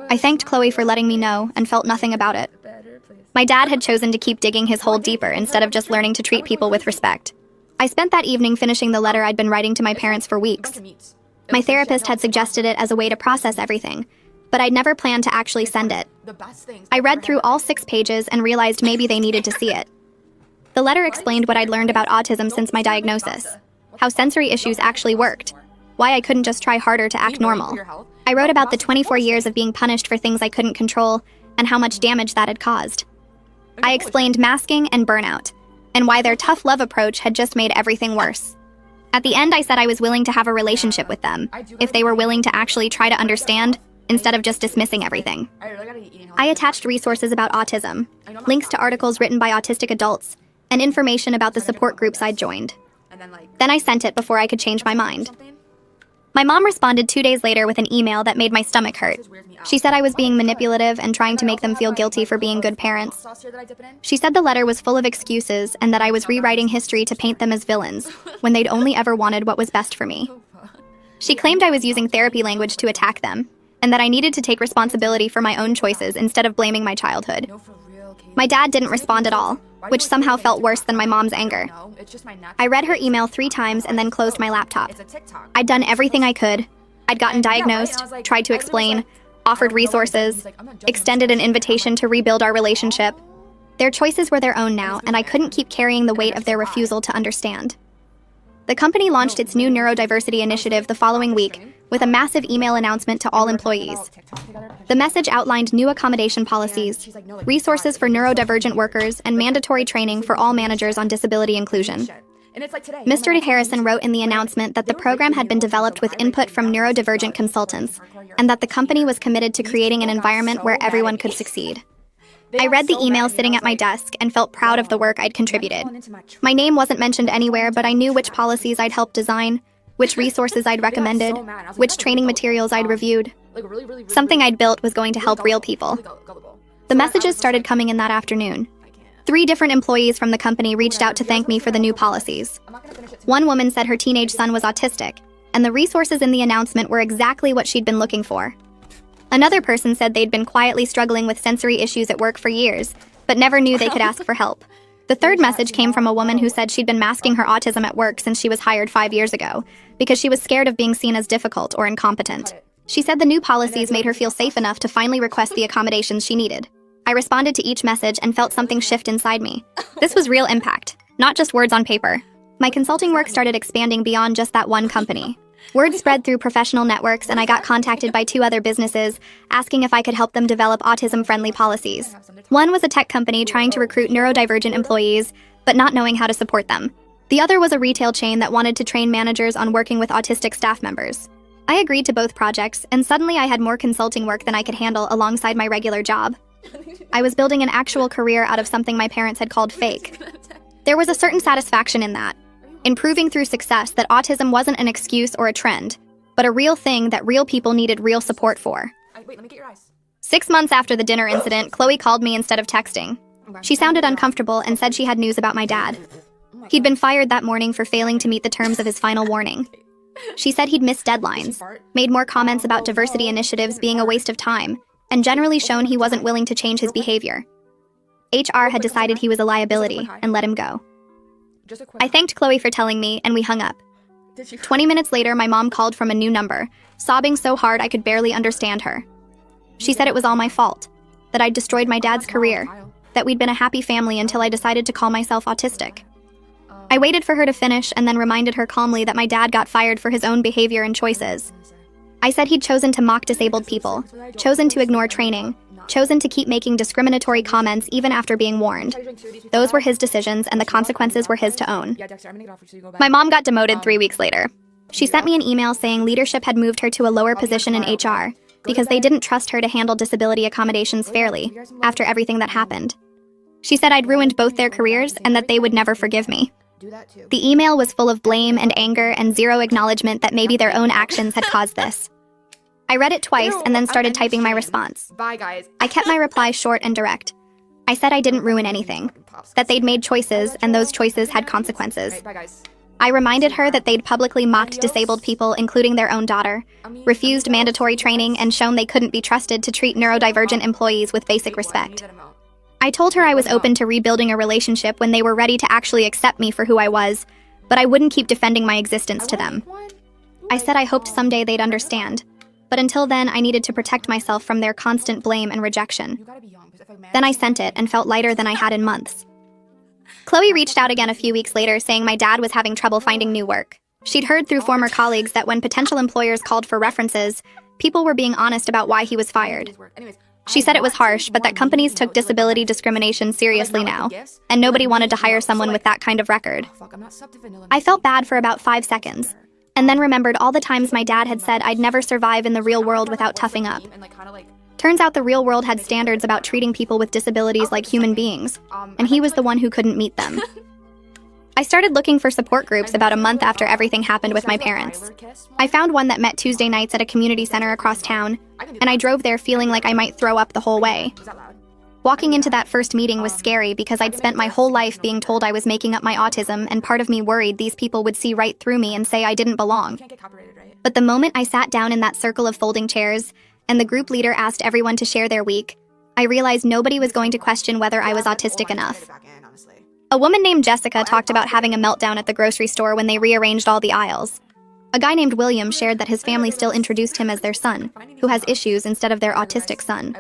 I thanked Chloe for letting me know and felt nothing about it. Better, please. My dad had chosen to keep digging his hole deeper instead of just learning to treat people with respect. I spent that evening finishing the letter I'd been writing to my parents for A bunch weeks. of meats. It My was like, therapist shit, no, had suggested it as a way to process everything, but I'd never planned to actually send it. the best things I I've read ever through had. all 6 pages and realized maybe they needed to see it. The letter explained what I'd learned about autism since my diagnosis, how sensory issues actually worked, why I couldn't just try harder to act normal. I wrote about the 24 years of being punished for things I couldn't control and how much damage that had caused. I explained masking and burnout, and why their tough love approach had just made everything worse. At the end, I said I was willing to have a relationship with them, if they were willing to actually try to understand, instead of just dismissing everything. I really gotta eat eating I healthy. attached resources about autism, links to articles written by autistic adults, and information about the support groups I'd joined. And then, like, Then I sent it before I could change my mind. something. My mom responded 2 days later with an email that made my stomach hurt. She said I was being manipulative and trying to make them feel guilty for being good parents. Sauce here that I dip it in. She said the letter was full of excuses and that I was rewriting history to paint them as villains, when they'd only ever wanted what was best for me. She claimed I was using therapy language to attack them, and that I needed to take responsibility for my own choices instead of blaming my childhood. No, for real, Katie. My dad didn't respond at all, which somehow felt worse than my mom's anger. No, it's just my natural I read her taste. email 3 times and then closed my laptop. It's a TikTok. I'd done everything I could. I'd gotten Yeah, right, and I diagnosed, was like- tried to I literally was explain, like, offered I don't know what to do. resources, He's like, I'm not judging, I'm extended just an invitation to rebuild our relationship. Their choices were their own now, it's and I been couldn't keep carrying the weight of their refusal to understand. The company launched its new neurodiversity initiative the following week with a massive email announcement to all employees. The message outlined new accommodation policies, resources for neurodivergent workers, and mandatory training for all managers on disability inclusion. And it's like today. Mr. Harrison wrote in the announcement that the program had been developed with input from neurodivergent consultants, and that the company was committed to creating an environment where everyone could succeed. I read the email sitting at my desk and felt proud of the work I'd contributed. My name wasn't mentioned anywhere, but I knew which policies I'd helped design, which resources I'd recommended, which training materials I'd reviewed. Something I'd built was going to help real people. The messages started coming in that afternoon. 3 different employees from the company reached out to thank me for the new policies. One woman said her teenage son was autistic, and the resources in the announcement were exactly what she'd been looking for. Another person said they'd been quietly struggling with sensory issues at work for years, but never knew they could ask for help. The third message came from a woman who said she'd been masking her autism at work since she was hired 5 years ago, because she was scared of being seen as difficult or incompetent. She said the new policies made her feel safe enough to finally request the accommodations she needed. I responded to each message and felt something shift inside me. This was real impact, not just words on paper. My consulting work started expanding beyond just that one company. Word spread through professional networks, and I got contacted by 2 other businesses asking if I could help them develop autism-friendly policies. One was a tech company trying to recruit neurodivergent employees, but not knowing how to support them. The other was a retail chain that wanted to train managers on working with autistic staff members. I agreed to both projects, and suddenly I had more consulting work than I could handle alongside my regular job. I was building an actual career out of something my parents had called fake. There was a certain satisfaction in that, in proving through success that autism wasn't an excuse or a trend, but a real thing that real people needed real support for. Wait, let me get your eyes. 6 months after the dinner incident, Chloe called me instead of texting. She sounded uncomfortable and said she had news about my dad. He'd been fired that morning for failing to meet the terms of his final warning. She said he'd missed deadlines, made more comments about diversity initiatives being a waste of time, and generally shown he wasn't willing to change his behavior. HR had decided he was a liability and let him go. Just a quick. I thanked Chloe for telling me, and we hung up. 20 minutes later, my mom called from a new number, sobbing so hard I could barely understand her. She said it was all my fault, that I'd destroyed my dad's career, that we'd been a happy family until I decided to call myself autistic. I waited for her to finish and then reminded her calmly that my dad got fired for his own behavior and choices. I said he'd chosen to mock disabled people, chosen to ignore training, chosen to keep making discriminatory comments even after being warned. Those were his decisions and the consequences were his to own. Yeah, Dexter, I'm gonna get off so you go back. My mom got demoted 3 weeks later. She sent me an email saying leadership had moved her to a lower position in HR because they didn't trust her to handle disability accommodations fairly after everything that happened. She said I'd ruined both their careers and that they would never forgive me. Do that too. The email was full of blame and anger and zero acknowledgement that maybe their own actions had caused this. I read it twice and then started typing my response. Bye, guys. I kept my reply short and direct. I said I didn't ruin anything, that they'd made choices and those choices had consequences. Alright, bye, guys. I reminded her that they'd publicly mocked disabled people, including their own daughter, refused mandatory training, and shown they couldn't be trusted to treat neurodivergent employees with basic respect. I told her I was open to rebuilding a relationship when they were ready to actually accept me for who I was, but I wouldn't keep defending my existence to them. I said I hoped someday they'd understand, but until then I needed to protect myself from their constant blame and rejection. Then I sent it and felt lighter than I had in months. Chloe reached out again a few weeks later saying my dad was having trouble finding new work. She'd heard through former colleagues that when potential employers called for references, people were being honest about why he was fired. She said it was harsh, but that companies took disability discrimination seriously now, and nobody wanted to hire someone with that kind of record. I felt bad for about 5 seconds, and then remembered all the times my dad had said I'd never survive in the real world without toughing up. Turns out the real world had standards about treating people with disabilities like human beings, and he was the one who couldn't meet them. I started looking for support groups about a month after everything happened with my parents. I found one that met Tuesday nights at a community center across town, and I drove there feeling like I might throw up the whole way. Walking into that first meeting was scary because I'd spent my whole life being told I was making up my autism, and part of me worried these people would see right through me and say I didn't belong. But the moment I sat down in that circle of folding chairs, and the group leader asked everyone to share their week, I realized nobody was going to question whether I was autistic enough. A woman named Jessica talked about having a meltdown at the grocery store when they rearranged all the aisles. A guy named William shared that his family still introduced him as their son, who has issues instead of their autistic son.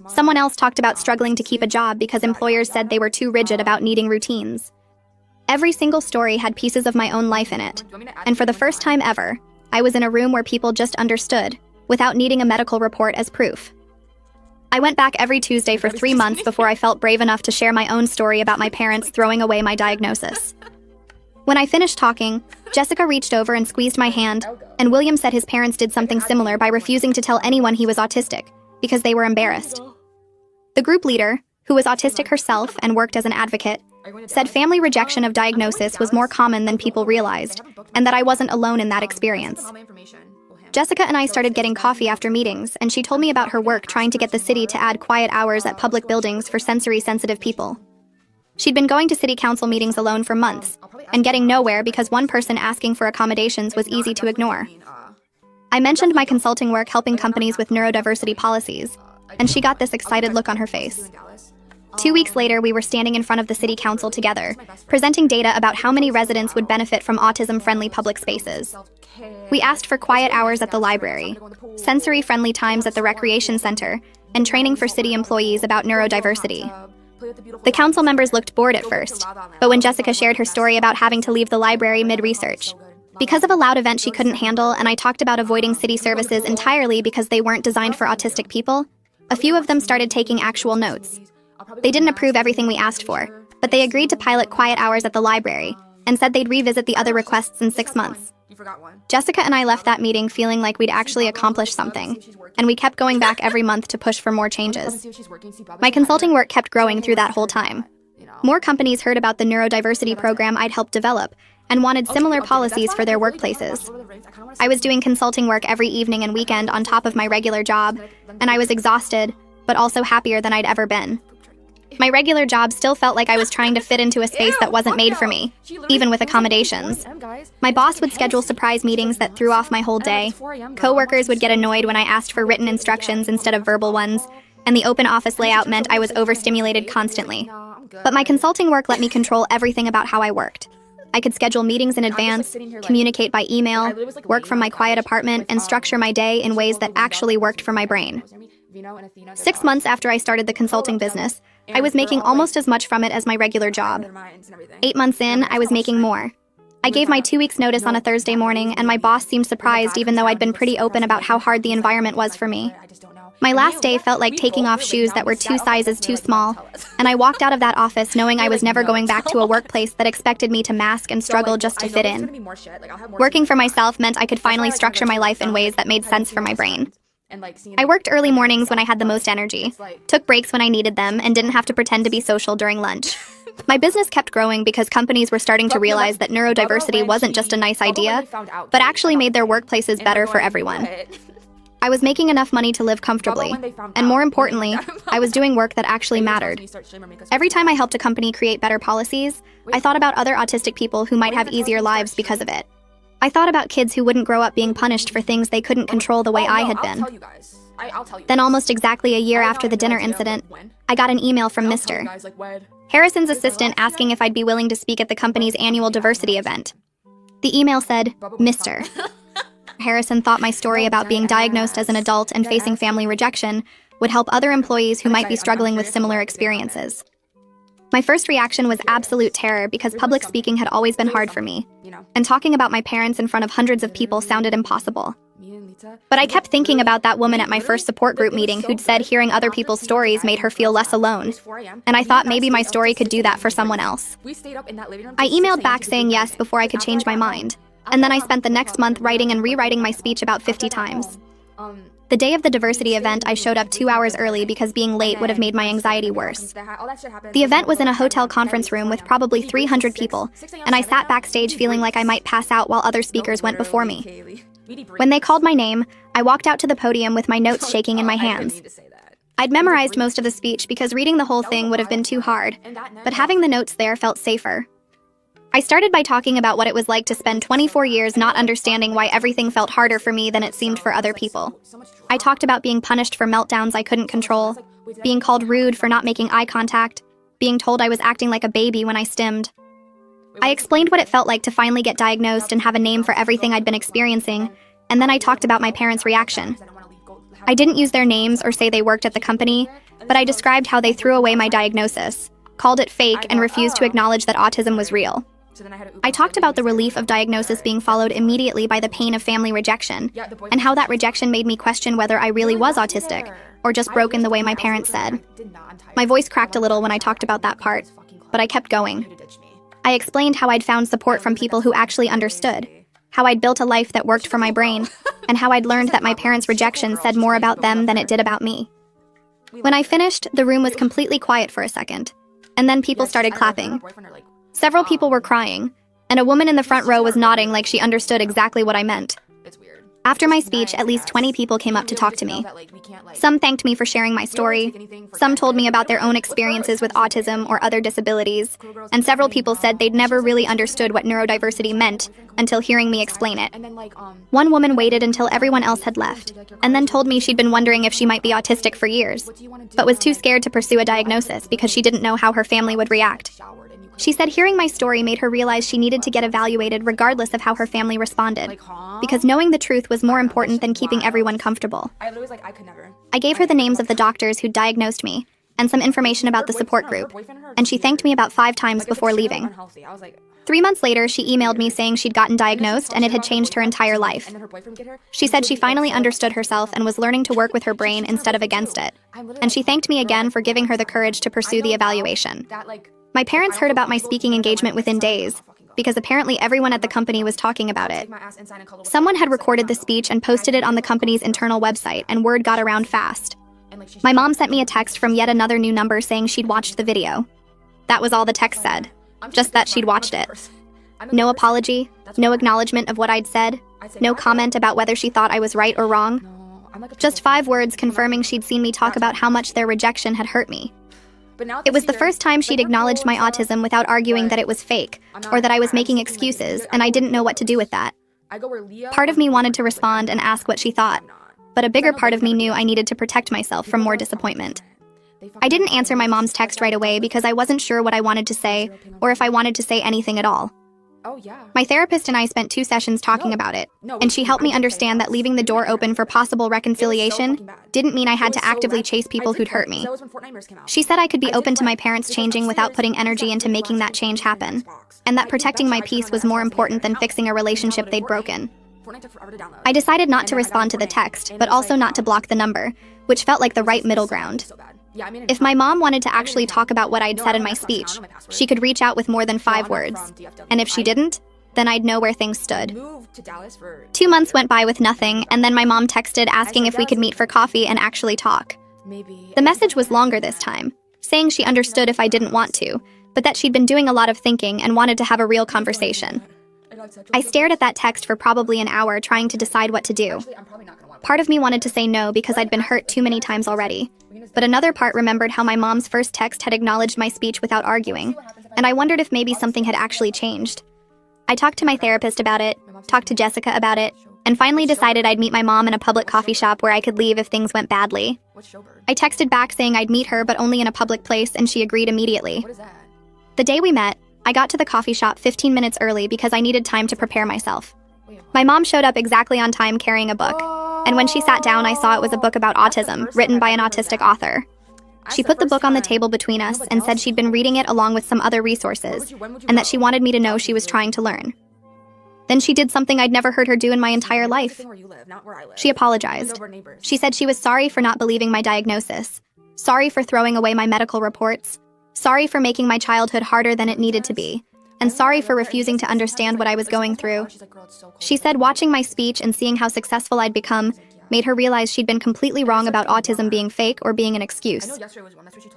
Someone else talked about struggling to keep a job because employers said they were too rigid about needing routines. Every single story had pieces of my own life in it, and for the first time ever, I was in a room where people just understood, without needing a medical report as proof. I went back every Tuesday for 3 months before I felt brave enough to share my own story about my parents throwing away my diagnosis. When I finished talking, Jessica reached over and squeezed my hand, and William said his parents did something similar by refusing to tell anyone he was autistic, because they were embarrassed. The group leader, who was autistic herself and worked as an advocate, said family rejection of diagnosis was more common than people realized, and that I wasn't alone in that experience. Jessica and I started getting coffee after meetings, and she told me about her work trying to get the city to add quiet hours at public buildings for sensory-sensitive people. She'd been going to city council meetings alone for months, and getting nowhere because one person asking for accommodations was easy to ignore. I mentioned my consulting work helping companies with neurodiversity policies, and she got this excited look on her face. 2 weeks later, we were standing in front of the city council together, presenting data about how many residents would benefit from autism-friendly public spaces. We asked for quiet hours at the library, sensory-friendly times at the recreation center, and training for city employees about neurodiversity. The council members looked bored at first, but when Jessica shared her story about having to leave the library mid-research, because of a loud event she couldn't handle, and I talked about avoiding city services entirely because they weren't designed for autistic people, a few of them started taking actual notes. They didn't approve everything we asked for, but they agreed to pilot quiet hours at the library, and said they'd revisit the other requests in 6 months. Jessica and I left that meeting feeling like we'd actually accomplished something, and we kept going back every month to push for more changes. My consulting work kept growing through that whole time. More companies heard about the neurodiversity program I'd helped develop, and wanted similar policies for their workplaces. I was doing consulting work every evening and weekend on top of my regular job, and I was exhausted, but also happier than I'd ever been. My regular job still felt like I was trying to fit into a space that wasn't made for me, even with accommodations. My boss would schedule surprise meetings that threw off my whole day. Coworkers would get annoyed when I asked for written instructions instead of verbal ones, and the open office layout meant I was overstimulated constantly. But my consulting work let me control everything about how I worked. I could schedule meetings in advance, communicate by email, work from my quiet apartment, and structure my day in ways that actually worked for my brain. 6 months after I started the consulting business, I was making almost as much from it as my regular job. 8 months in, I was making more. I gave my 2 weeks notice on a Thursday morning, and my boss seemed surprised even though I'd been pretty open about how hard the environment was for me. My last day felt like taking off shoes that were 2 sizes too small, and I walked out of that office knowing I was never going back to a workplace that expected me to mask and struggle just to fit in. Working for myself meant I could finally structure my life in ways that made sense for my brain. I worked early mornings when I had the most energy, took breaks when I needed them, and didn't have to pretend to be social during lunch. My business kept growing because companies were starting to realize that neurodiversity wasn't just a nice idea, but actually made their workplaces better for everyone. I was making enough money to live comfortably, and more importantly, I was doing work that actually mattered. Every time I helped a company create better policies, I thought about other autistic people who might have easier lives because of it. I thought about kids who wouldn't grow up being punished for things they couldn't control the way I had been. Then almost exactly a year after the dinner incident, I got an email from Mr. Harrison's assistant asking if I'd be willing to speak at the company's annual diversity event. The email said, Mr. Harrison thought my story about being diagnosed as an adult and facing family rejection would help other employees who might be struggling with similar experiences. My first reaction was absolute terror because public speaking had always been hard for me, and talking about my parents in front of hundreds of people sounded impossible. But I kept thinking about that woman at my first support group meeting who'd said hearing other people's stories made her feel less alone, and I thought maybe my story could do that for someone else. I emailed back saying yes before I could change my mind, and then I spent the next month writing and rewriting my speech about 50 times. The day of the diversity event, I showed up 2 hours early because being late would have made my anxiety worse. The event was in a hotel conference room with probably 300 people, and I sat backstage feeling like I might pass out while other speakers went before me. When they called my name, I walked out to the podium with my notes shaking in my hands. I'd memorized most of the speech because reading the whole thing would have been too hard, but having the notes there felt safer. I started by talking about what it was like to spend 24 years not understanding why everything felt harder for me than it seemed for other people. I talked about being punished for meltdowns I couldn't control, being called rude for not making eye contact, being told I was acting like a baby when I stimmed. I explained what it felt like to finally get diagnosed and have a name for everything I'd been experiencing, and then I talked about my parents' reaction. I didn't use their names or say they worked at the company, but I described how they threw away my diagnosis, called it fake, and refused to acknowledge that autism was real. I talked about the relief of diagnosis being followed immediately by the pain of family rejection, and how that rejection made me question whether I really was autistic, or just broken the way my parents said. My voice cracked a little when I talked about that part, but I kept going. I explained how I'd found support from people who actually understood, how I'd built a life that worked for my brain, and how I'd learned that my parents' rejection said more about them than it did about me. When I finished, the room was completely quiet for a second, and then people started clapping. Several people were crying, and a woman in the front row was nodding like she understood exactly what I meant. After my speech, at least 20 people came up to talk to me. Some thanked me for sharing my story, some told me about their own experiences with autism or other disabilities, and several people said they'd never really understood what neurodiversity meant until hearing me explain it. One woman waited until everyone else had left, and then told me she'd been wondering if she might be autistic for years, but was too scared to pursue a diagnosis because she didn't know how her family would react. She said hearing my story made her realize she needed to get evaluated regardless of how her family responded, because knowing the truth was more important than keeping everyone comfortable. I gave her the names of the doctors who'd diagnosed me, and some information about the support group, and she thanked me about 5 times before leaving. 3 months later, she emailed me saying she'd gotten diagnosed and it had changed her entire life. She said she finally understood herself and was learning to work with her brain instead of against it, and she thanked me again for giving her the courage to pursue the evaluation. My parents heard about my speaking engagement within days, because apparently everyone at the company was talking about it. Someone had recorded the speech and posted it on the company's internal website, and word got around fast. My mom sent me a text from yet another new number saying she'd watched the video. That was all the text said, just that she'd watched it. No apology, no acknowledgement of what I'd said, no comment about whether she thought I was right or wrong. Just 5 words confirming she'd seen me talk about how much their rejection had hurt me. It was the first time she'd acknowledged my autism without arguing that it was fake, or that I was making excuses, and I didn't know what to do with that. Part of me wanted to respond and ask what she thought, but a bigger part of me knew I needed to protect myself from more disappointment. I didn't answer my mom's text right away because I wasn't sure what I wanted to say, or if I wanted to say anything at all. Oh, yeah. My therapist and I spent 2 sessions talking about it, and she helped me understand that leaving the door open for possible reconciliation didn't mean I had to actively chase people who'd hurt me. She said I could be open to my parents changing without putting energy into making that change happen, and that protecting my peace was more important than fixing a relationship they'd broken. I decided not to respond to the text, but also not to block the number, which felt like the right middle ground. If my mom wanted to actually talk about what I'd said in my speech, she could reach out with more than 5 words. And if she didn't, then I'd know where things stood. 2 months went by with nothing, and then my mom texted asking if we could meet for coffee and actually talk. The message was longer this time, saying she understood if I didn't want to, but that she'd been doing a lot of thinking and wanted to have a real conversation. I stared at that text for probably an hour trying to decide what to do. Part of me wanted to say no because I'd been hurt too many times already, but another part remembered how my mom's first text had acknowledged my speech without arguing, and I wondered if maybe something had actually changed. I talked to my therapist about it, talked to Jessica about it, and finally decided I'd meet my mom in a public coffee shop where I could leave if things went badly. I texted back saying I'd meet her but only in a public place, and she agreed immediately. The day we met, I got to the coffee shop 15 minutes early because I needed time to prepare myself. My mom showed up exactly on time carrying a book, and when she sat down I saw it was a book about autism, written by an autistic author. She put the book on the table between us and said she'd been reading it along with some other resources, and that she wanted me to know she was trying to learn. Then she did something I'd never heard her do in my entire life. She apologized. She said she was sorry for not believing my diagnosis, sorry for throwing away my medical reports, sorry for making my childhood harder than it needed to be, and sorry for refusing to understand what I was going through. She said watching my speech and seeing how successful I'd become made her realize she'd been completely wrong about autism being fake or being an excuse.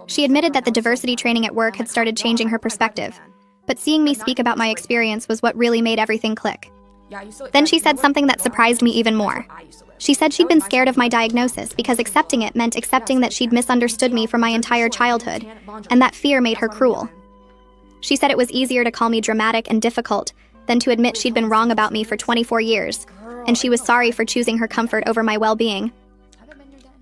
She admitted that the diversity training at work had started changing her perspective, but seeing me speak about my experience was what really made everything click. Then she said something that surprised me even more. She said she'd been scared of my diagnosis because accepting it meant accepting that she'd misunderstood me for my entire childhood, and that fear made her cruel. She said it was easier to call me dramatic and difficult than to admit she'd been wrong about me for 24 years, and she was sorry for choosing her comfort over my well-being.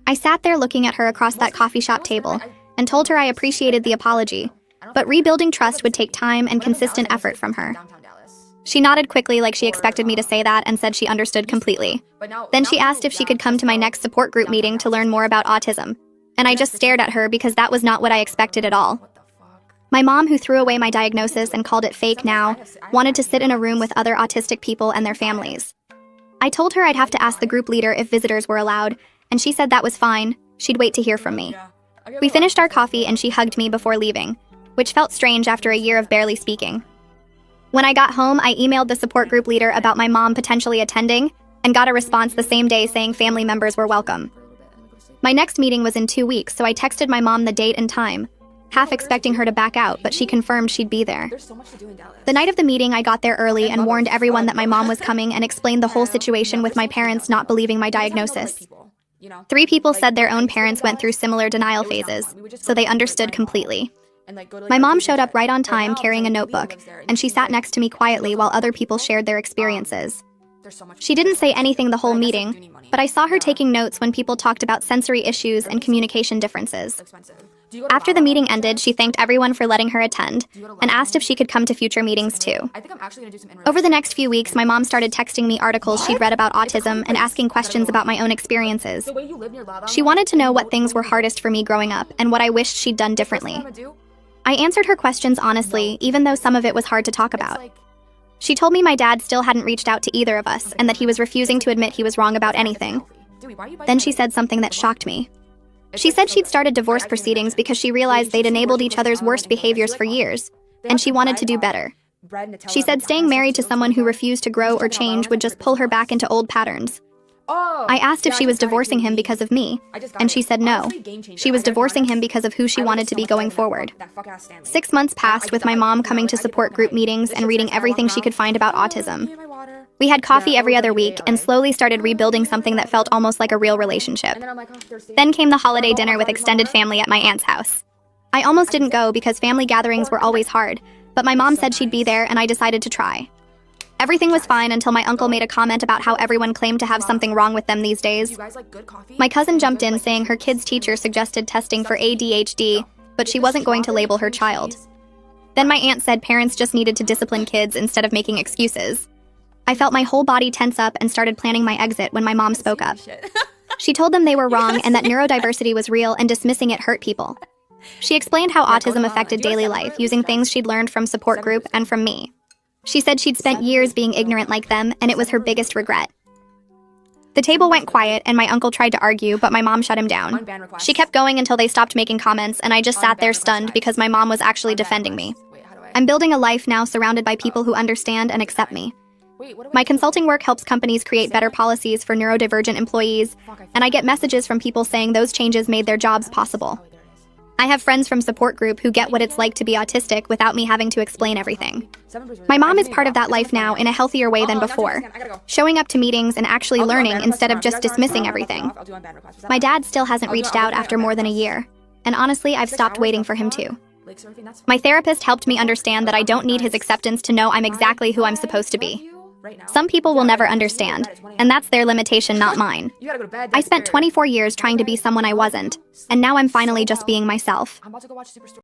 I sat there looking at her across that coffee shop table and told her I appreciated the apology, but rebuilding trust would take time and consistent effort from her. She nodded quickly like she expected me to say that and said she understood completely. Then she asked if she could come to my next support group meeting to learn more about autism, and I just stared at her because that was not what I expected at all. My mom, who threw away my diagnosis and called it fake now, wanted to sit in a room with other autistic people and their families. I told her I'd have to ask the group leader if visitors were allowed, and she said that was fine. She'd wait to hear from me. We finished our coffee and she hugged me before leaving, which felt strange after a year of barely speaking. When I got home, I emailed the support group leader about my mom potentially attending and got a response the same day saying family members were welcome. My next meeting was in 2 weeks, so I texted my mom the date and time, half expecting her to back out, but she confirmed she'd be there. The night of the meeting, I got there early and warned everyone that my mom was coming and explained the whole situation with my parents not believing my diagnosis. 3 people said their own parents went through similar denial phases, so they understood completely. My mom showed up right on time carrying a notebook, and she sat next to me quietly while other people shared their experiences. She didn't say anything the whole meeting, but I saw her taking notes when people talked about sensory issues and communication differences. After the meeting ended, she thanked everyone for letting her attend and asked if she could come to future meetings too. Over the next few weeks, my mom started texting me articles she'd read about autism and asking questions about my own experiences. She wanted to know what things were hardest for me growing up and what I wished she'd done differently. I answered her questions honestly, even though some of it was hard to talk about. She told me my dad still hadn't reached out to either of us and that he was refusing to admit he was wrong about anything. Then she said something that shocked me. She said she'd started divorce proceedings because she realized they'd enabled each other's worst behaviors for years, and she wanted to do better. She said staying married to someone who refused to grow or change would just pull her back into old patterns. I asked if she was divorcing him because of me, and she said no. She was divorcing him because of who she wanted to be going forward. 6 months passed with my mom coming to support group meetings and reading everything she could find about autism. We had coffee every other week and slowly started rebuilding something that felt almost like a real relationship. Then came the holiday dinner with extended family at my aunt's house. I almost didn't go because family gatherings were always hard, but my mom said she'd be there and I decided to try. Everything was fine until my uncle made a comment about how everyone claimed to have something wrong with them these days. My cousin jumped in saying her kid's teacher suggested testing for ADHD, but she wasn't going to label her child. Then my aunt said parents just needed to discipline kids instead of making excuses. I felt my whole body tense up and started planning my exit when my mom spoke up. Shit. She told them they were wrong and that neurodiversity was real and dismissing it hurt people. She explained how autism affected daily life using things she'd learned from support group and from me. She said she'd spent years being ignorant like them, and it was her biggest regret. The table went quiet, and my uncle tried to argue, but my mom shut him down. Unban request. She kept going until they stopped making comments, and I just sat there stunned because my mom was actually defending me. Wait, how do I? I'm building a life now surrounded by people who understand and accept me. Wait, what do I My do? consulting work helps companies create better policies for neurodivergent employees, and I get messages from people saying those changes made their jobs possible. Oh, wait, there it is. I have friends from support group who get what it's like to be autistic without me having to explain everything. 7%. My mom is part of that life now in a healthier way than before, showing up to meetings and actually learning instead of just dismissing everything. My dad still hasn't reached out after more than a year, and honestly, I've stopped waiting for him to. My therapist helped me understand that I don't need his acceptance to know I'm exactly who I'm supposed to be. Some people will never understand, and that's their limitation, not mine. I spent 24 years trying to be someone I wasn't, and now I'm finally just being myself. I'm about to go watch Superstore.